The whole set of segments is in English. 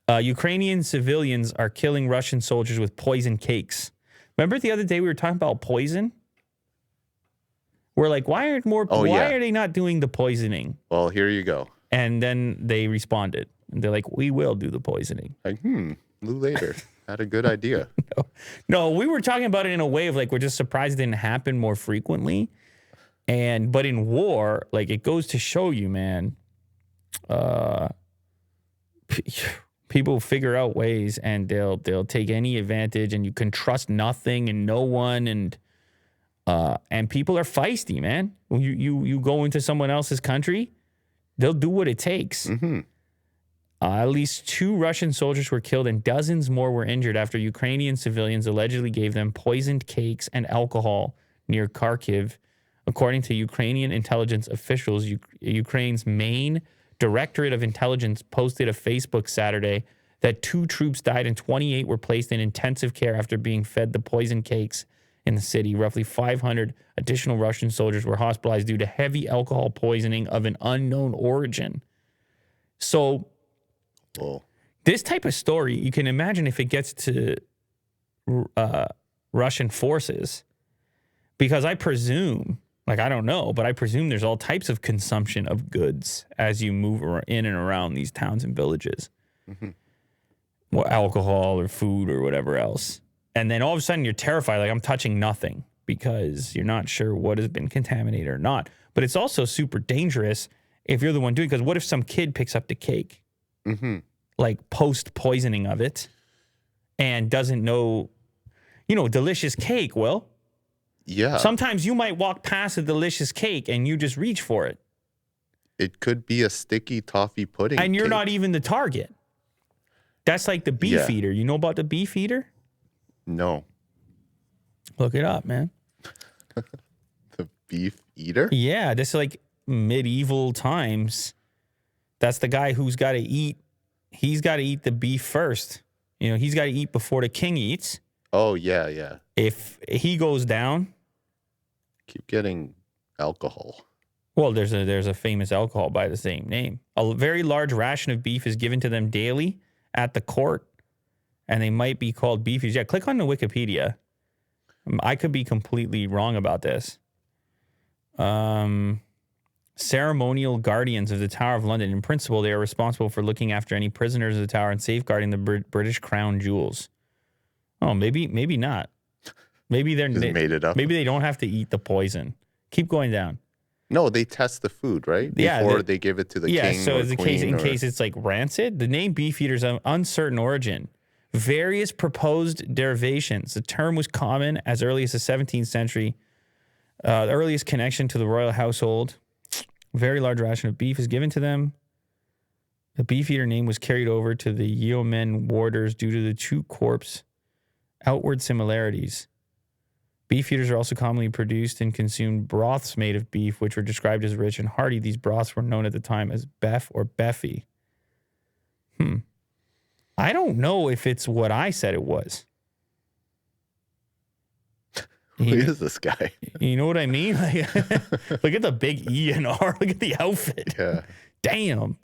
Ukrainian civilians are killing Russian soldiers with poison cakes. Remember the other day we were talking about poison? We're like, why are they not doing the poisoning? Well, here you go. And then they responded. And they're like, we will do the poisoning. Like, Lou Later had a good idea. No, we were talking about it in a way of like, we're just surprised it didn't happen more frequently. But in war, like, it goes to show you, man, people figure out ways and they'll take any advantage, and you can trust nothing and no one, and people are feisty, man. When you go into someone else's country, they'll do what it takes. Mm-hmm. At least 2 Russian soldiers were killed and dozens more were injured after Ukrainian civilians allegedly gave them poisoned cakes and alcohol near Kharkiv. According to Ukrainian intelligence officials, Ukraine's main Directorate of Intelligence posted a Facebook Saturday that 2 troops died and 28 were placed in intensive care after being fed the poison cakes in the city. Roughly 500 additional Russian soldiers were hospitalized due to heavy alcohol poisoning of an unknown origin. So, this type of story, you can imagine if it gets to Russian forces, because I presume, like, I don't know, but I presume there's all types of consumption of goods as you move in and around these towns and villages. Mm-hmm. Well, alcohol or food or whatever else. And then all of a sudden you're terrified, like, I'm touching nothing because you're not sure what has been contaminated or not. But it's also super dangerous if you're the one doing it, because what if some kid picks up the cake, like post-poisoning of it, and doesn't know, delicious cake, Will? Yeah. Sometimes you might walk past a delicious cake and you just reach for it. It could be a sticky toffee pudding and you're cake. Not even the target. That's like the Beefeater. You know about the Beefeater? No. Look it up, man. The Beefeater? Yeah, this is like medieval times. That's the guy who's got to eat. He's got to eat the beef first. He's got to eat before the king eats. Oh, yeah. If he goes down. Keep getting alcohol. Well, there's a famous alcohol by the same name. A very large ration of beef is given to them daily at the court, and they might be called beefies. Yeah, click on the Wikipedia. I could be completely wrong about this. Ceremonial guardians of the Tower of London. In principle, they are responsible for looking after any prisoners of the tower and safeguarding the British crown jewels. Oh, maybe not. Maybe they made it up. Maybe they don't have to eat the poison. Keep going down. No, they test the food, right? Before they give it to the king. Yeah, so in case it's like rancid. The name Beefeater is of uncertain origin. Various proposed derivations. The term was common as early as the 17th century. The earliest connection to the royal household. A very large ration of beef is given to them. The Beefeater name was carried over to the yeomen warders due to the 2 corps' outward similarities. Beefeaters are also commonly produced and consumed broths made of beef, which were described as rich and hearty. These broths were known at the time as beef or beffy. I don't know if it's what I said it was. Who is this guy? You know what I mean? Like, look at the big E and R. Look at the outfit. Yeah. Damn.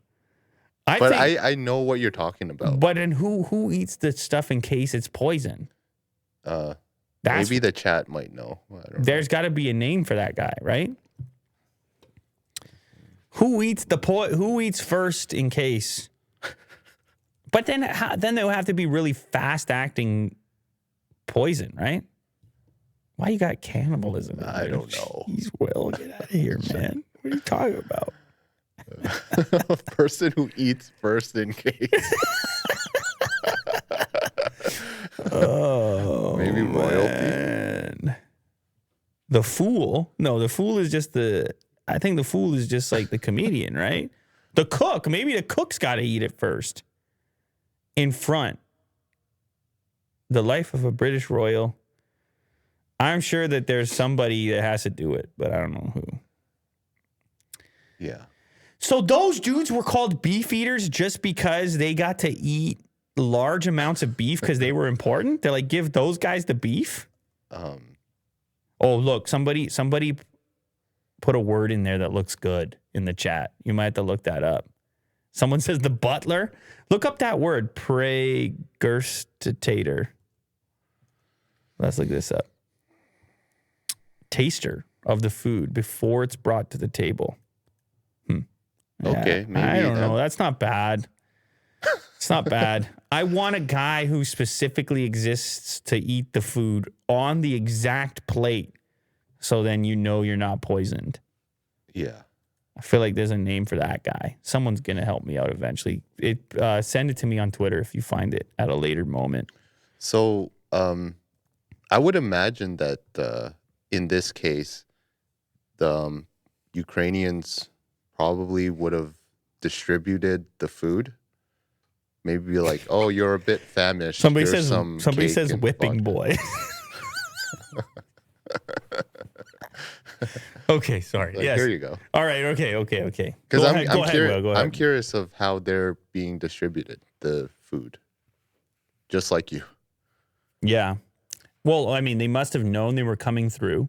I know what you're talking about. But then who eats the stuff in case it's poison? Maybe the chat might know. There's got to be a name for that guy, right? Who eats who eats first in case? But then they'll have to be really fast acting poison, right? Why you got cannibalism? I don't know. Jeez, Will, get out of here, man. What are you talking about? A person who eats first in case. Oh, maybe royalty. Man. The fool? No, the fool is just I think the fool is just like the comedian, right? The cook. Maybe the cook's got to eat it first. In front. The life of a British royal. I'm sure that there's somebody that has to do it, but I don't know who. Yeah. So those dudes were called Beefeaters just because they got to eat large amounts of beef because they were important? They're like, give those guys the beef? Oh, look, somebody put a word in there that looks good in the chat. You might have to look that up. Someone says the butler. Look up that word, pregurgitator. Let's look this up. Taster of the food before it's brought to the table. Okay, maybe. I don't know. That's not bad. It's not bad. I want a guy who specifically exists to eat the food on the exact plate, so then you know you're not poisoned. Yeah. I feel like there's a name for that guy. Someone's going to help me out eventually. Send it to me on Twitter if you find it at a later moment. So I would imagine that in this case, the Ukrainians probably would have distributed the food. Maybe be like, oh, you're a bit famished. Somebody Here's says some somebody cake says and whipping vodka." boy. Okay, sorry. Like, yes. here you go. All right. Okay. Because Go I'm ahead, curious. Will, go ahead. I'm curious of how they're being distributed, the food, just like you. Yeah. Well, I mean, they must have known they were coming through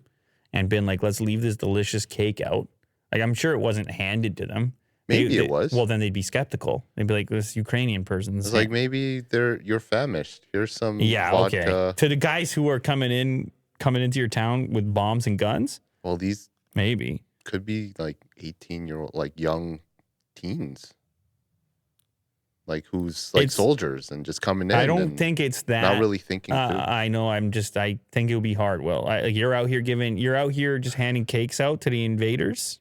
and been like, let's leave this delicious cake out. Like, I'm sure it wasn't handed to them. Maybe it was. Well, then they'd be skeptical. They'd be like, this Ukrainian person's. It's like maybe you're famished. Here's some vodka. Okay. To the guys who are coming into your town with bombs and guns? Well, these maybe could be like 18-year-old, like young teens. Like who's like soldiers and just coming in. I don't think it's that. Not really thinking through. I know. I think it would be hard. Will, you're out here just handing cakes out to the invaders.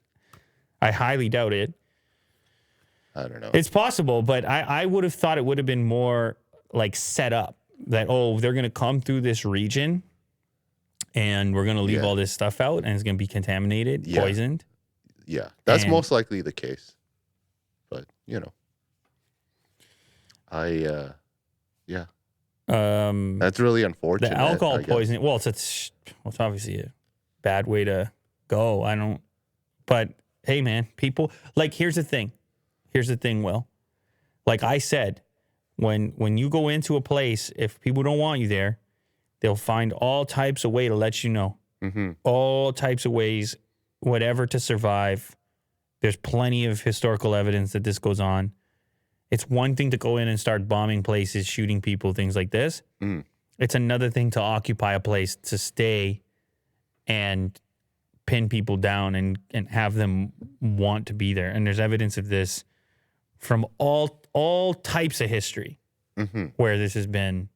I highly doubt it. I don't know. It's possible, but I would have thought it would have been more like set up that, they're going to come through this region and we're going to leave all this stuff out and it's going to be contaminated, poisoned. Yeah, that's most likely the case. But, that's really unfortunate. The alcohol poisoning, well, it's obviously a bad way to go. But hey, man, people, like, here's the thing, Will. Like I said, when you go into a place, if people don't want you there, they'll find all types of way to let you know. Mm-hmm. All types of ways, whatever to survive. There's plenty of historical evidence that this goes on. It's one thing to go in and start bombing places, shooting people, things like this. Mm. It's another thing to occupy a place, to stay and pin people down and have them want to be there. And there's evidence of this from all types of history, where this has been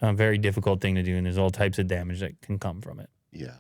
a very difficult thing to do, and there's all types of damage that can come from it. Yeah.